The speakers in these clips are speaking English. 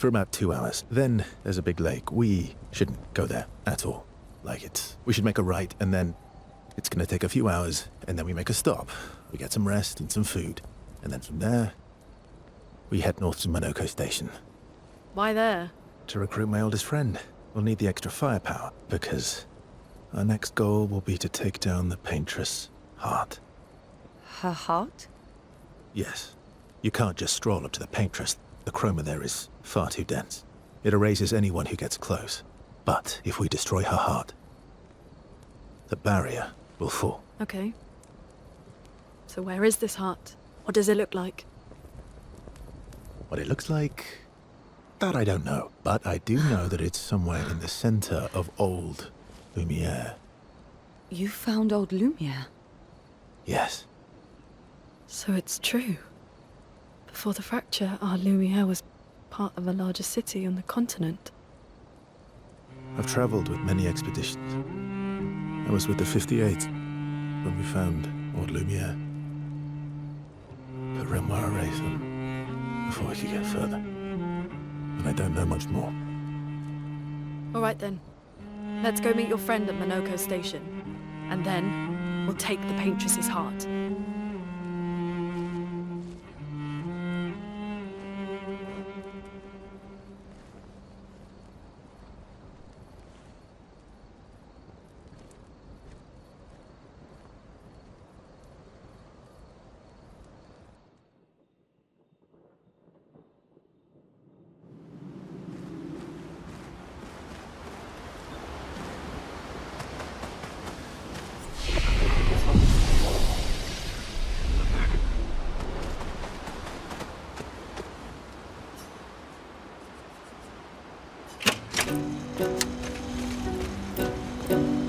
for about 2 hours. Then there's a big lake. We shouldn't go there at all. We should make a right, and then it's gonna take a few hours, and then we make a stop. We get some rest and some food, and then from there, we head north to Monoko Station. Why there? To recruit my oldest friend. We'll need the extra firepower, because our next goal will be to take down the paintress' heart. Her heart? Yes. You can't just stroll up to the paintress. The chroma there is far too dense. It erases anyone who gets close. But if we destroy her heart, the barrier will fall. Okay. So where is this heart? What does it look like? What it looks like, that I don't know. But I do know that it's somewhere in the center of old Lumiere. You found old Lumiere? Yes. So it's true. Before the fracture, our Lumiere was part of a larger city on the continent. I've traveled with many expeditions. I was with the 58th when we found old Lumiere. But Renoir erased them before we could get further. And I don't know much more. All right then. Let's go meet your friend at Monoko Station. And then we'll take the paintress's heart.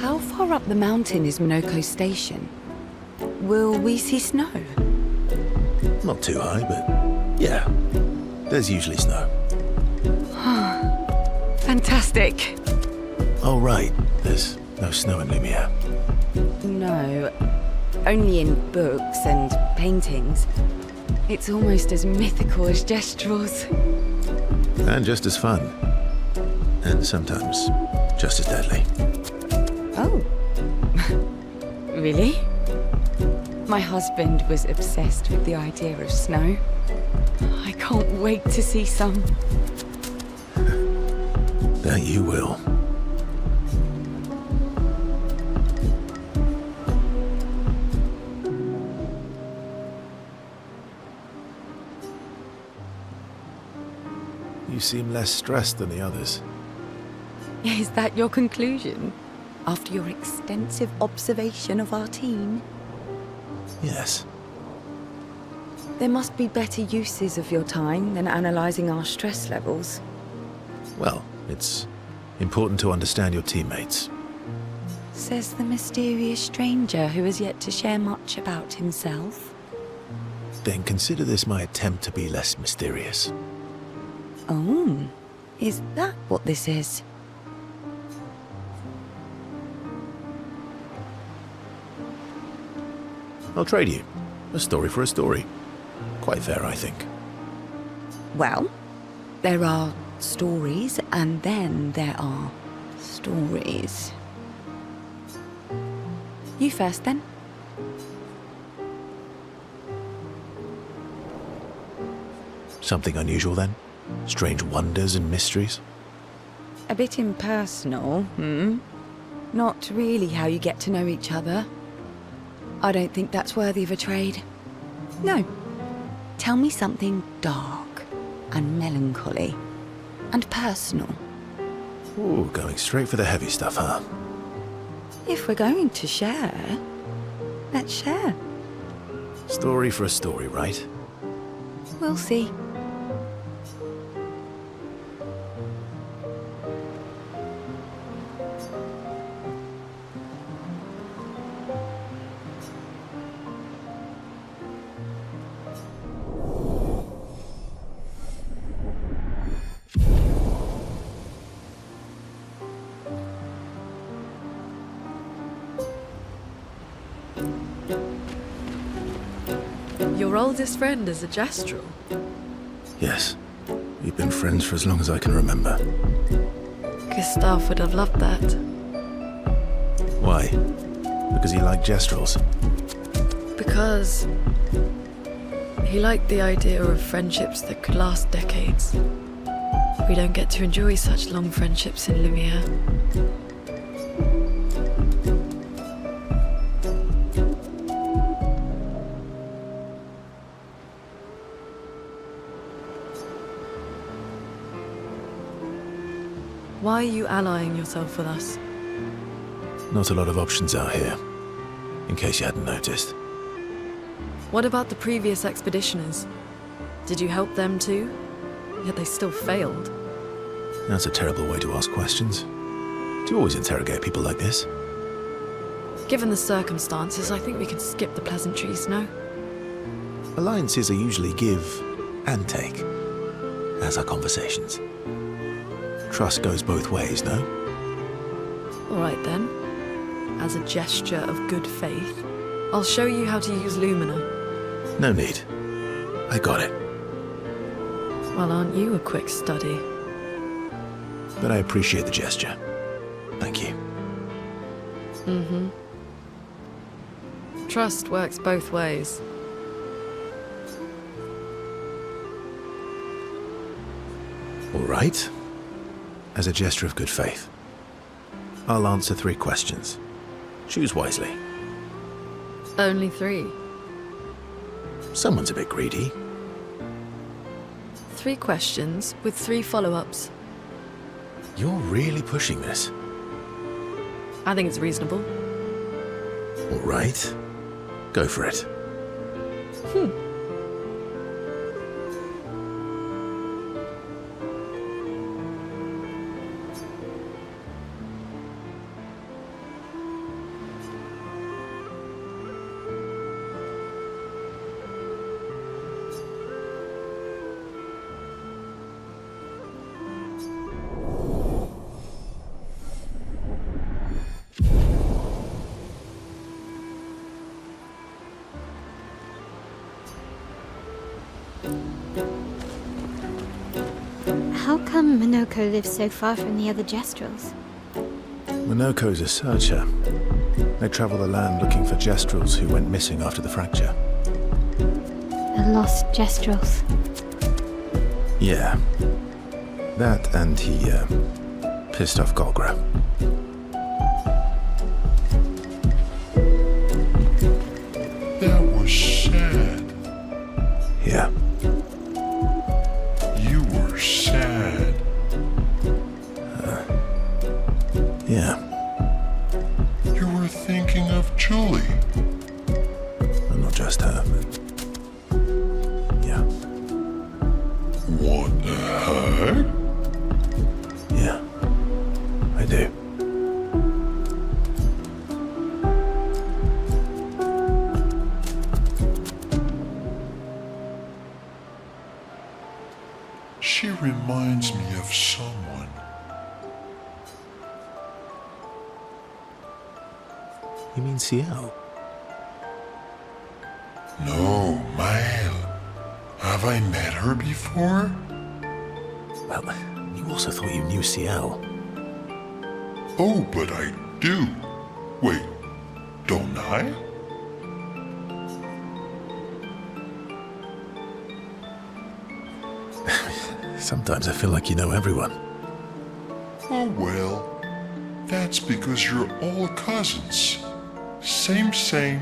How far up the mountain is Monoko Station? Will we see snow? Not too high, but yeah. There's usually snow. Fantastic. Oh, right. There's no snow in Lumiere. No, only in books and paintings. It's almost as mythical as Gestrels. And just as fun. And sometimes just as deadly. Oh. Really? My husband was obsessed with the idea of snow. I can't wait to see some. That you will. You seem less stressed than the others. Is that your conclusion? After your extensive observation of our team? Yes. There must be better uses of your time than analysing our stress levels. Well, it's important to understand your teammates. Says the mysterious stranger who has yet to share much about himself. Then consider this my attempt to be less mysterious. Oh, is that what this is? I'll trade you. A story for a story. Quite fair, I think. Well, there are stories, and then there are stories. You first, then. Something unusual, then? Strange wonders and mysteries? A bit impersonal, Not really how you get to know each other. I don't think that's worthy of a trade. No. Tell me something dark and melancholy and personal. Ooh, going straight for the heavy stuff, huh? If we're going to share, let's share. Story for a story, right? We'll see. Your oldest friend is a Gestrel. Yes. We've been friends for as long as I can remember. Gustave would have loved that. Why? Because he liked Jestrels. Because he liked the idea of friendships that could last decades. We don't get to enjoy such long friendships in Lumiere. Why are you allying yourself with us? Not a lot of options out here, in case you hadn't noticed. What about the previous expeditioners? Did you help them too? Yet they still failed. That's a terrible way to ask questions. Do you always interrogate people like this? Given the circumstances, I think we can skip the pleasantries, no? Alliances are usually give and take, as are conversations. Trust goes both ways, no? All right then. As a gesture of good faith, I'll show you how to use Lumina. No need. I got it. Well, aren't you a quick study? But I appreciate the gesture. Thank you. Mm-hmm. Trust works both ways. All right. As a gesture of good faith, I'll answer 3 questions. Choose wisely. Only 3. Someone's a bit greedy. 3 questions with 3 follow-ups. You're really pushing this. I think it's reasonable. All right. Go for it. How come Minoko lives so far from the other Jestrels? Minoko's a searcher. They travel the land looking for Jestrels who went missing after the fracture. The lost Jestrels. Yeah. That and he, pissed off Golgra. That was sad. Yeah. You were sad. Yeah. You were thinking of Julie. And not just her, but... Yeah. What the heck? Yeah. I do. She reminds me of someone. You mean Ciel? No, Mael. Have I met her before? Well, you also thought you knew Ciel. Oh, but I do. Wait, don't I? Sometimes I feel like you know everyone. Oh well, that's because you're all cousins. Same,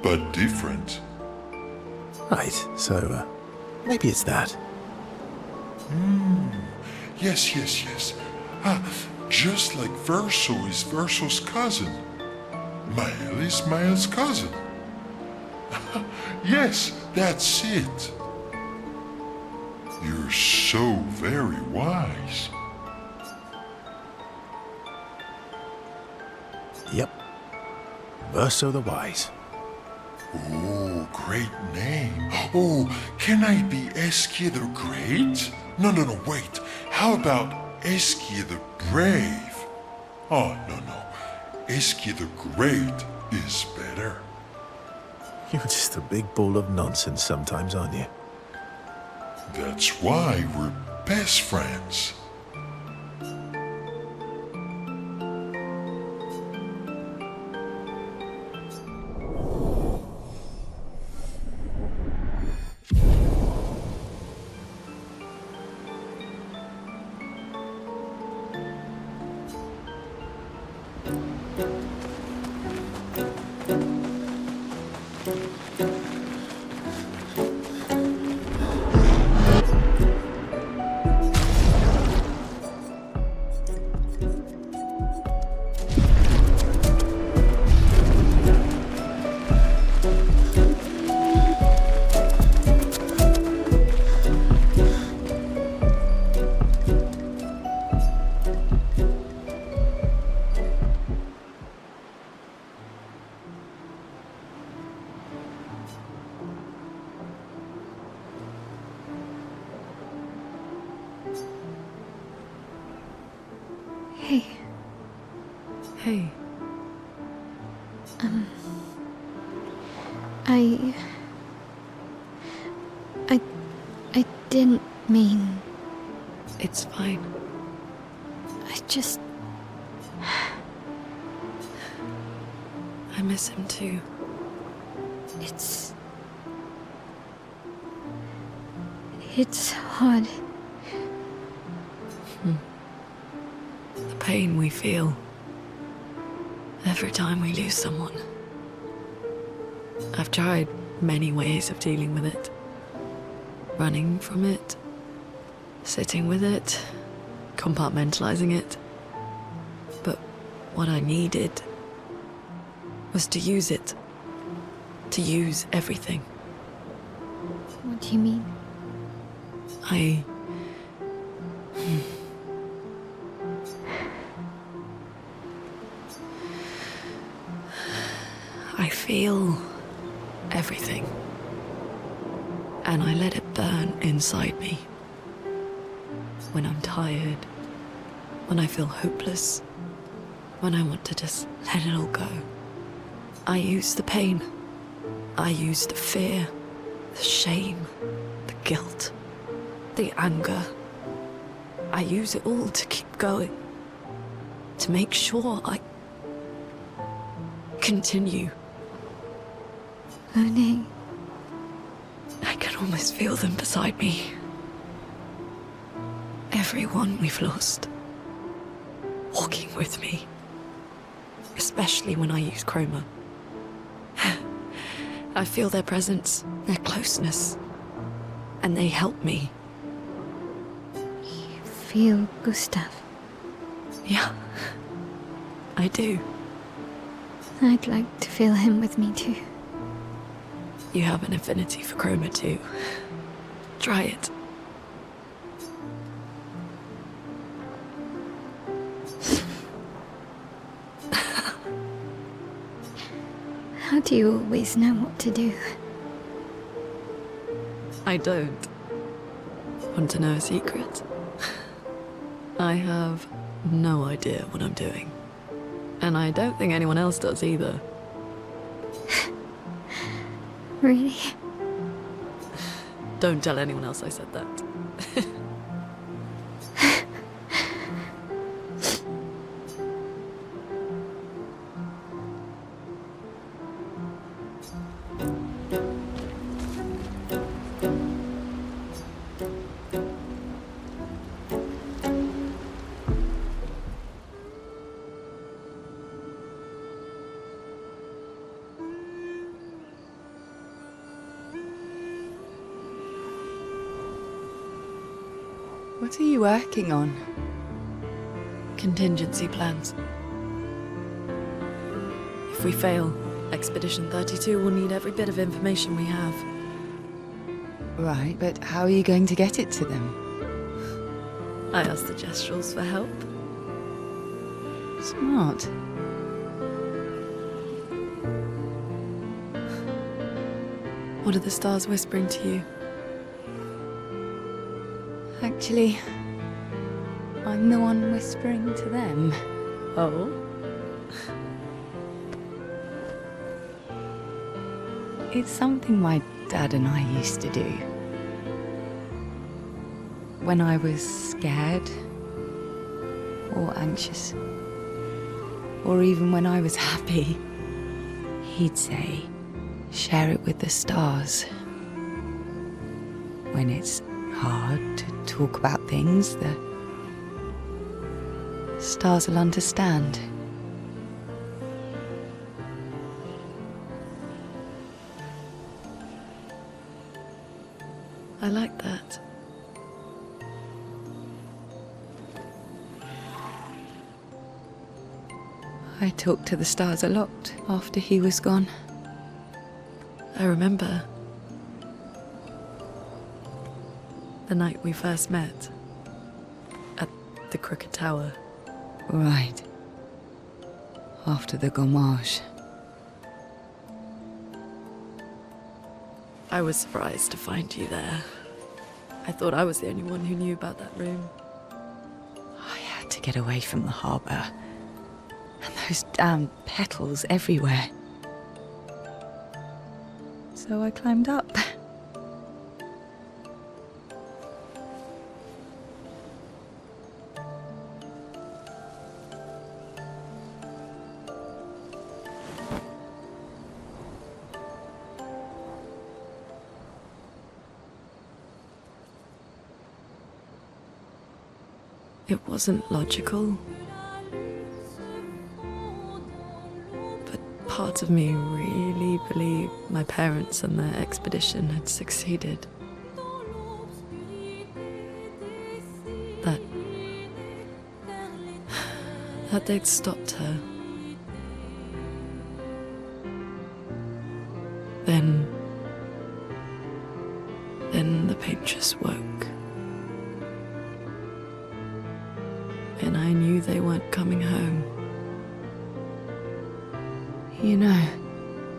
but different. Right, so, maybe it's that. Yes. Just like Verso is Verso's cousin. Mael is Mael's cousin. Yes, that's it. You're so very wise. Yep. Verso the Wise. Oh, great name. Oh, can I be Eskia the Great? No, wait. How about Eskia the Brave? Oh, no. Eskia the Great is better. You're just a big ball of nonsense sometimes, aren't you? That's why we're best friends. Hey, Hey. I didn't mean... It's fine. I just... I miss him too. It's hard. The pain we feel every time we lose someone. I've tried many ways of dealing with it. Running from it, sitting with it, compartmentalizing it. But what I needed was to use it. To use everything. What do you mean? I feel everything. And I let it burn inside me. When I'm tired, when I feel hopeless, when I want to just let it all go. I use the pain. I use the fear, the shame, the guilt, the anger. I use it all to keep going. To make sure I continue. Monet. I can almost feel them beside me. Everyone we've lost. Walking with me. Especially when I use chroma. I feel their presence, their closeness. And they help me. You feel Gustave? Yeah, I do. I'd like to feel him with me too. You have an affinity for chroma too. Try it. How do you always know what to do? I don't. Want to know a secret? I have no idea what I'm doing. And I don't think anyone else does either. Really? Don't tell anyone else I said that. What are you working on? Contingency plans. If we fail, Expedition 32 will need every bit of information we have. Right, but how are you going to get it to them? I asked the Gestrals for help. Smart. What are the stars whispering to you? Actually, I'm the one whispering to them. Oh? It's something my dad and I used to do. when I was scared or anxious, or even when I was happy, he'd say, share it with the stars. When it's hard to talk about things, the stars will understand. I like that. I talked to the stars a lot after he was gone. I remember the night we first met at the Crooked Tower. Right. After the gommage. I was surprised to find you there. I thought I was the only one who knew about that room. I had to get away from the harbour. And those damn petals everywhere. So I climbed up. It wasn't logical, but part of me really believed my parents and their expedition had succeeded. That they'd stopped her. Then the paint just woke. And I knew they weren't coming home. You know,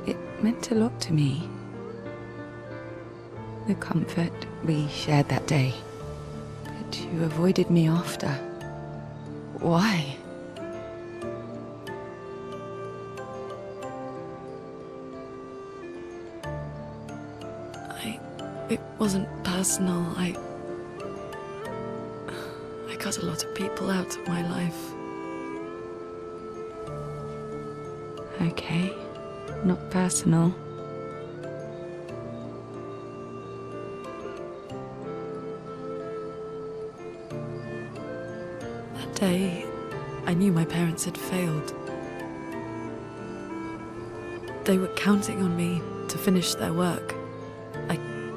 it meant a lot to me. The comfort we shared that day. But you avoided me after. Why? It wasn't personal. I cut a lot of people out of my life. Okay, not personal. That day, I knew my parents had failed. They were counting on me to finish their work.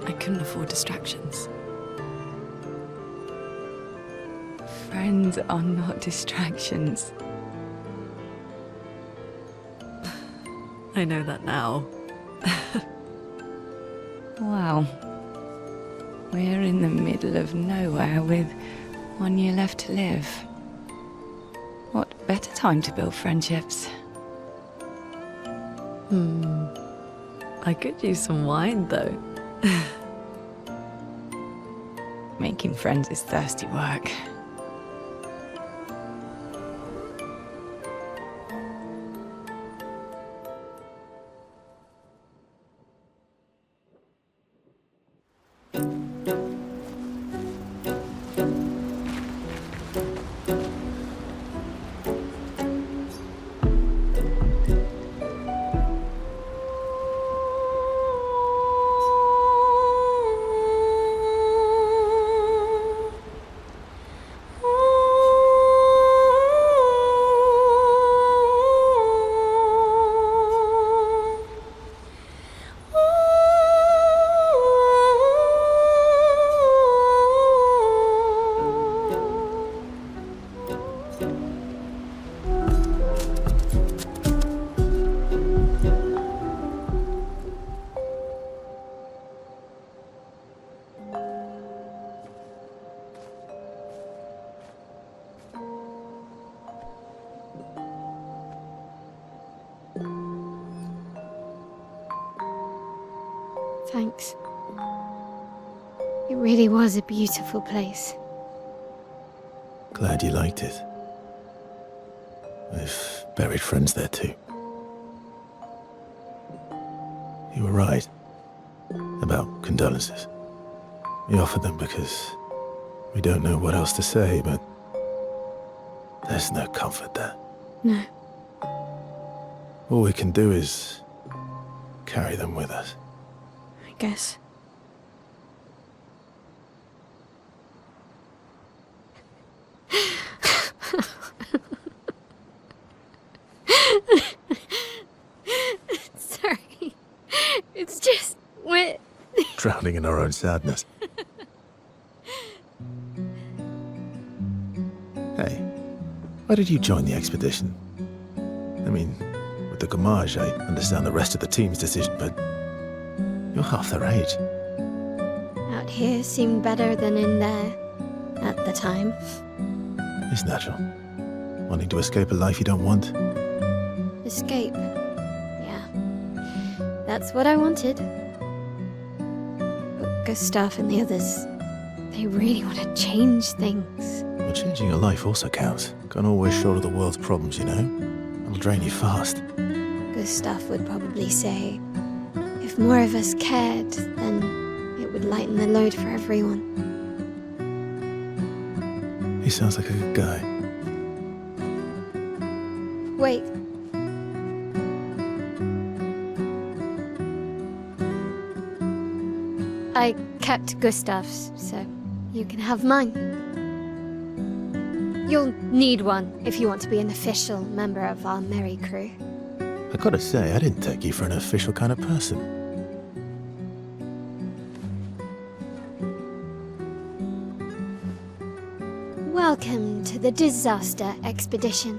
I couldn't afford distractions. Friends are not distractions. I know that now. Wow. We're in the middle of nowhere with 1 year left to live. What better time to build friendships? I could use some wine, though. Making friends is thirsty work. Thanks. It really was a beautiful place. Glad you liked it. We've buried friends there too. You were right about condolences. We offered them because We don't know what else to say, but there's no comfort there. No. All we can do is carry them with us. I guess. Sorry. It's just we're Drowning in our own sadness. Hey, why did you join the expedition? I mean, with the Gommage, I understand the rest of the team's decision, but you're half their age. out here seemed better than in there at the time. It's natural. Wanting to escape a life you don't want. Escape. Yeah. That's what I wanted. But Gustave and the others, they really want to change things. Well, changing your life also counts. Can't always shoulder the world's problems, you know? It'll drain you fast. Gustave would probably say, if more of us cared, then it would lighten the load for everyone. He sounds like a good guy. Wait. I kept Gustave's, so you can have mine. You'll need one if you want to be an official member of our merry crew. I gotta say, I didn't take you for an official kind of person. Welcome to the disaster expedition.